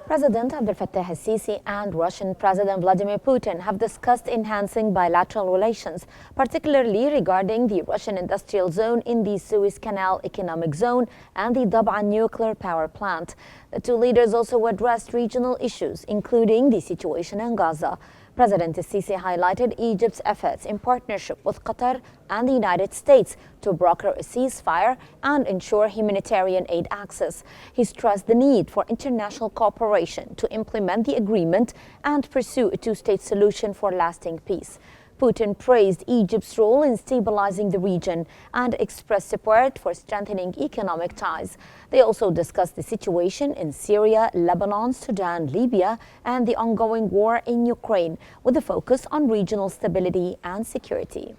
President Abdel Fattah el-Sisi and Russian President Vladimir Putin have discussed enhancing bilateral relations, particularly regarding the Russian industrial zone in the Suez Canal economic zone and the Dab'an nuclear power plant. The two leaders also addressed regional issues, including the situation in Gaza. President el-Sisi highlighted Egypt's efforts in partnership with Qatar and the United States to broker a ceasefire and ensure humanitarian aid access. He stressed the need for international cooperation to implement the agreement and pursue a two-state solution for lasting peace. Putin praised Egypt's role in stabilizing the region and expressed support for strengthening economic ties. They also discussed the situation in Syria, Lebanon, Sudan, Libya, and the ongoing war in Ukraine, with a focus on regional stability and security.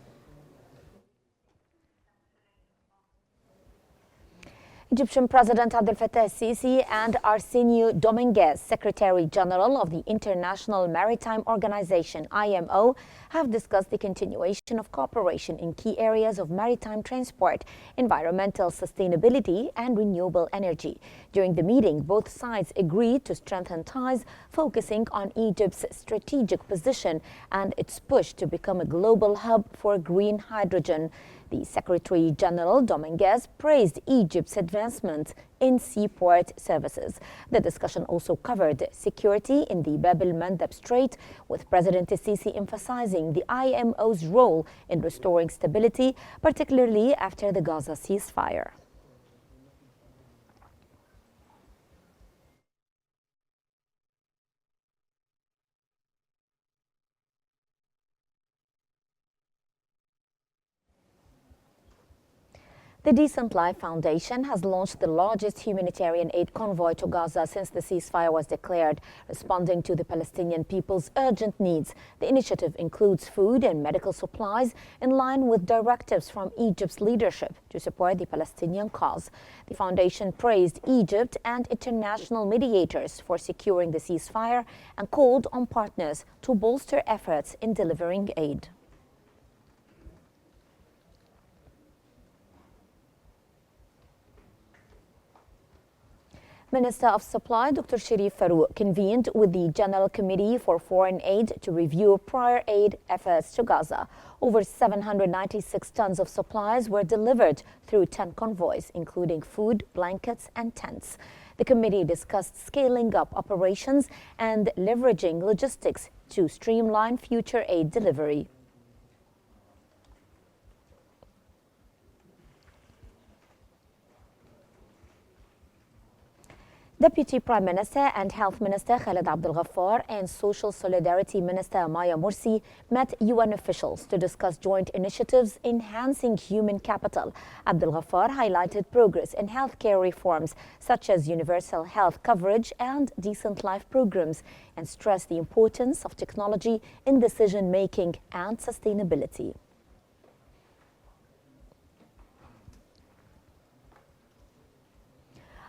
Egyptian President Abdel Fattah el-Sisi and Arsenio Dominguez, Secretary General of the International Maritime Organization (IMO), have discussed the continuation of cooperation in key areas of maritime transport, environmental sustainability, and renewable energy. During the meeting, both sides agreed to strengthen ties, focusing on Egypt's strategic position and its push to become a global hub for green hydrogen. The Secretary General Dominguez praised Egypt's advancement in seaport services. The discussion also covered security in the Bab el-Mandeb Strait, with President el-Sisi emphasizing the IMO's role in restoring stability, particularly after the Gaza ceasefire. The Decent Life Foundation has launched the largest humanitarian aid convoy to Gaza since the ceasefire was declared, responding to the Palestinian people's urgent needs. The initiative includes food and medical supplies in line with directives from Egypt's leadership to support the Palestinian cause. The foundation praised Egypt and international mediators for securing the ceasefire and called on partners to bolster efforts in delivering aid. Minister of Supply Dr. Sherif Farouk convened with the General Committee for Foreign Aid to review prior aid efforts to Gaza. Over 796 tons of supplies were delivered through 10 convoys, including food, blankets, and tents. The committee discussed scaling up operations and leveraging logistics to streamline future aid delivery. Deputy Prime Minister and Health Minister Khaled Abdel Ghaffar and Social Solidarity Minister Maya Morsi met UN officials to discuss joint initiatives enhancing human capital. Abdel Ghaffar highlighted progress in healthcare reforms such as universal health coverage and decent life programs, and stressed the importance of technology in decision-making and sustainability.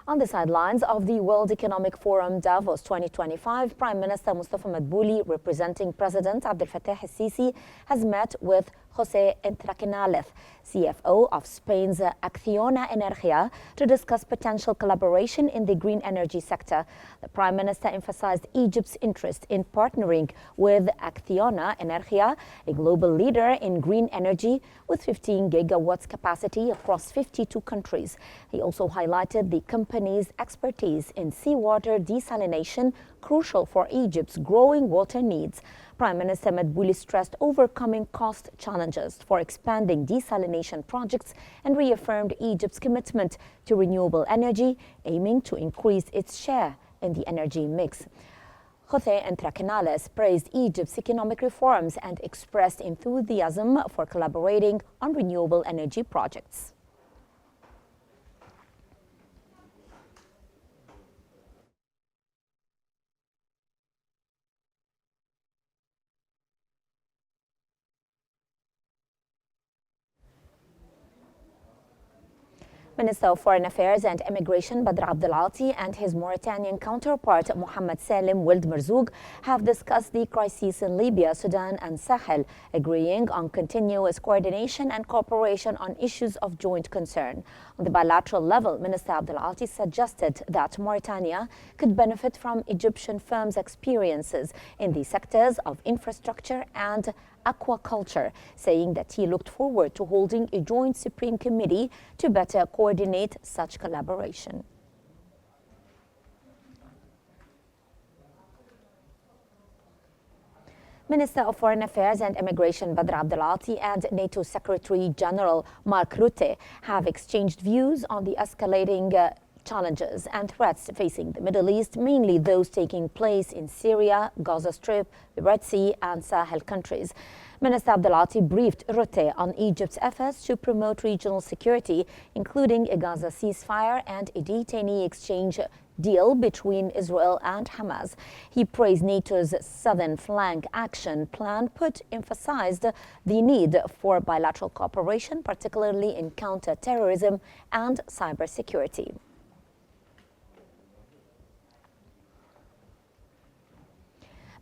On the sidelines of the World Economic Forum Davos 2025, Prime Minister Mustafa Madbouli, representing President Abdel Fattah el-Sisi, has met with José Entraquinales, CFO of Spain's Acciona Energía, to discuss potential collaboration in the green energy sector. The Prime Minister emphasized Egypt's interest in partnering with Acciona Energía, a global leader in green energy with 15 gigawatts capacity across 52 countries. He also highlighted the company's expertise in seawater desalination, crucial for Egypt's growing water needs. Prime Minister Madbouli stressed overcoming cost challenges for expanding desalination projects and reaffirmed Egypt's commitment to renewable energy, aiming to increase its share in the energy mix. José Entraquinales praised Egypt's economic reforms and expressed enthusiasm for collaborating on renewable energy projects. Minister of Foreign Affairs and Immigration Badr Abdelati and his Mauritanian counterpart Mohammed Salim Wild Marzouk have discussed the crises in Libya, Sudan and Sahel, agreeing on continuous coordination and cooperation on issues of joint concern. On the bilateral level, Minister Abdelati suggested that Mauritania could benefit from Egyptian firms' experiences in the sectors of infrastructure and aquaculture, saying that he looked forward to holding a joint Supreme Committee to better coordinate such collaboration. Minister of Foreign Affairs and Immigration Badr Abdelati and NATO Secretary General Mark Rutte have exchanged views on the escalating challenges and threats facing the Middle East, mainly those taking place in Syria, Gaza Strip, the Red Sea and Sahel countries. Minister Abdelati briefed Rutte on Egypt's efforts to promote regional security, including a Gaza ceasefire and a detainee exchange deal between Israel and Hamas. He praised NATO's Southern Flank Action Plan, emphasized the need for bilateral cooperation, particularly in counter-terrorism and cybersecurity.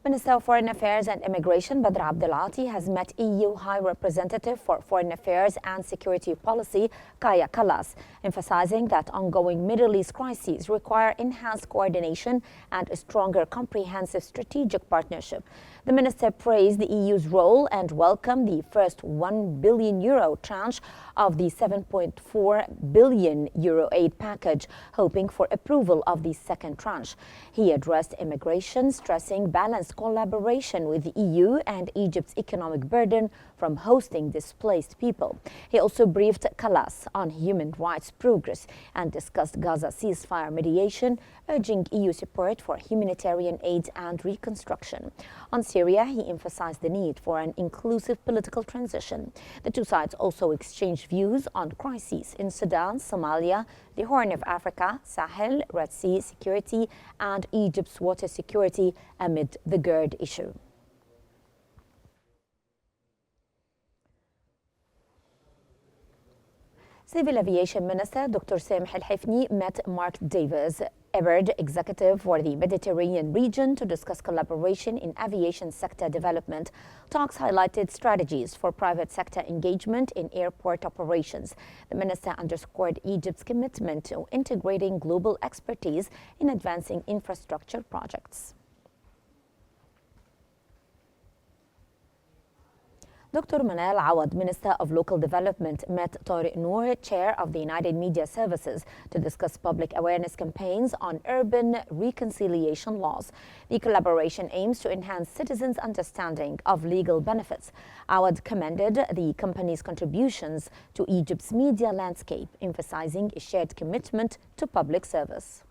Minister of Foreign Affairs and Immigration Badr Abdelati has met EU High Representative for Foreign Affairs and Security Policy Kaya Kallas, emphasizing that ongoing Middle East crises require enhanced coordination and a stronger comprehensive strategic partnership. The minister praised the EU's role and welcomed the first €1 billion tranche of the €7.4 billion aid package, hoping for approval of the second tranche. He addressed immigration, stressing balanced collaboration with the EU and Egypt's economic burden from hosting displaced people. He also briefed Kallas on human rights progress and discussed Gaza ceasefire mediation, urging EU support for humanitarian aid and reconstruction. On Syria, he emphasized the need for an inclusive political transition. The two sides also exchanged views on crises in Sudan, Somalia, the Horn of Africa, Sahel, Red Sea security, and Egypt's water security amid the GERD issue. Civil Aviation Minister Dr. Sameh Al-Hifni met Mark Davis, EBIRD executive for the Mediterranean region, to discuss collaboration in aviation sector development. Talks highlighted strategies for private sector engagement in airport operations. The minister underscored Egypt's commitment to integrating global expertise in advancing infrastructure projects. Dr. Manal Awad, Minister of Local Development, met Tariq Noor, Chair of the United Media Services, to discuss public awareness campaigns on urban reconciliation laws. The collaboration aims to enhance citizens' understanding of legal benefits. Awad commended the company's contributions to Egypt's media landscape, emphasizing a shared commitment to public service.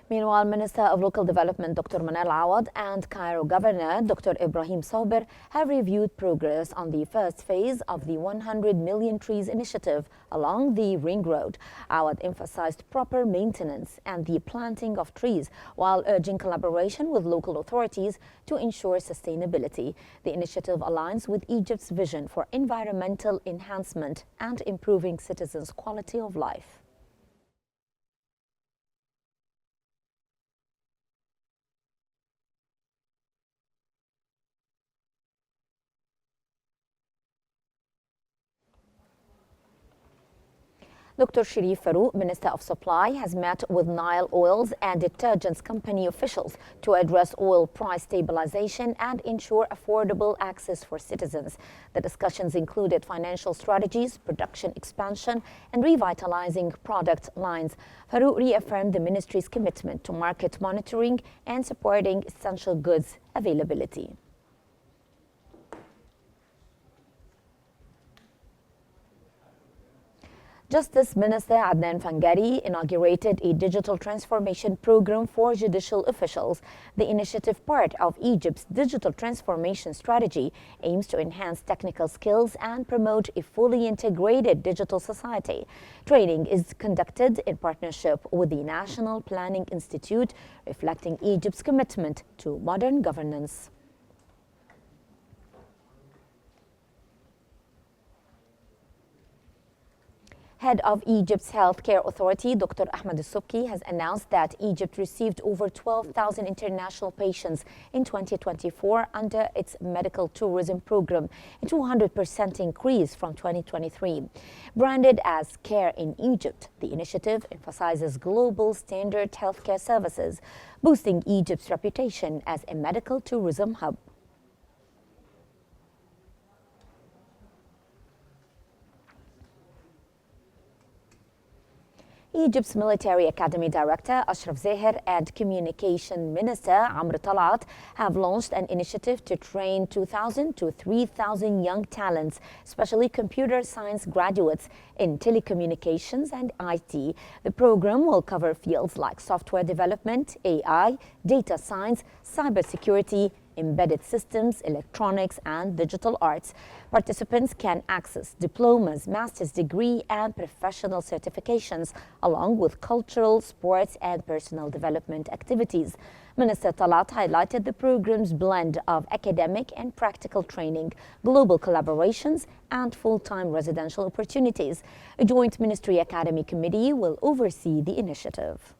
Meanwhile, Minister of Local Development Dr. Manal Awad and Cairo Governor Dr. Ibrahim Sober have reviewed progress on the first phase of the 100 Million Trees Initiative along the Ring Road. Awad emphasized proper maintenance and the planting of trees, while urging collaboration with local authorities to ensure sustainability. The initiative aligns with Egypt's vision for environmental enhancement and improving citizens' quality of life. Dr. Sharif Farouk, Minister of Supply, has met with Nile Oils and Detergents Company officials to address oil price stabilization and ensure affordable access for citizens. The discussions included financial strategies, production expansion, and revitalizing product lines. Farouk reaffirmed the ministry's commitment to market monitoring and supporting essential goods availability. Justice Minister Adnan Fangari inaugurated a digital transformation program for judicial officials. The initiative, part of Egypt's digital transformation strategy, aims to enhance technical skills and promote a fully integrated digital society. Training is conducted in partnership with the National Planning Institute, reflecting Egypt's commitment to modern governance. Head of Egypt's Healthcare Authority, Dr. Ahmed Subki, has announced that Egypt received over 12,000 international patients in 2024 under its medical tourism program, a 200% increase from 2023. Branded as Care in Egypt, the initiative emphasizes global standard healthcare services, boosting Egypt's reputation as a medical tourism hub. Egypt's Military Academy Director Ashraf Zahir and Communication Minister Amr Talat have launched an initiative to train 2,000 to 3,000 young talents, especially computer science graduates, in telecommunications and IT. The program will cover fields like software development, AI, data science, cybersecurity, embedded systems, electronics, and digital arts. Participants can access diplomas, master's degree, and professional certifications, along with cultural, sports, and personal development activities. Minister Talat highlighted the program's blend of academic and practical training, global collaborations, and full-time residential opportunities. A joint ministry academy committee will oversee the initiative.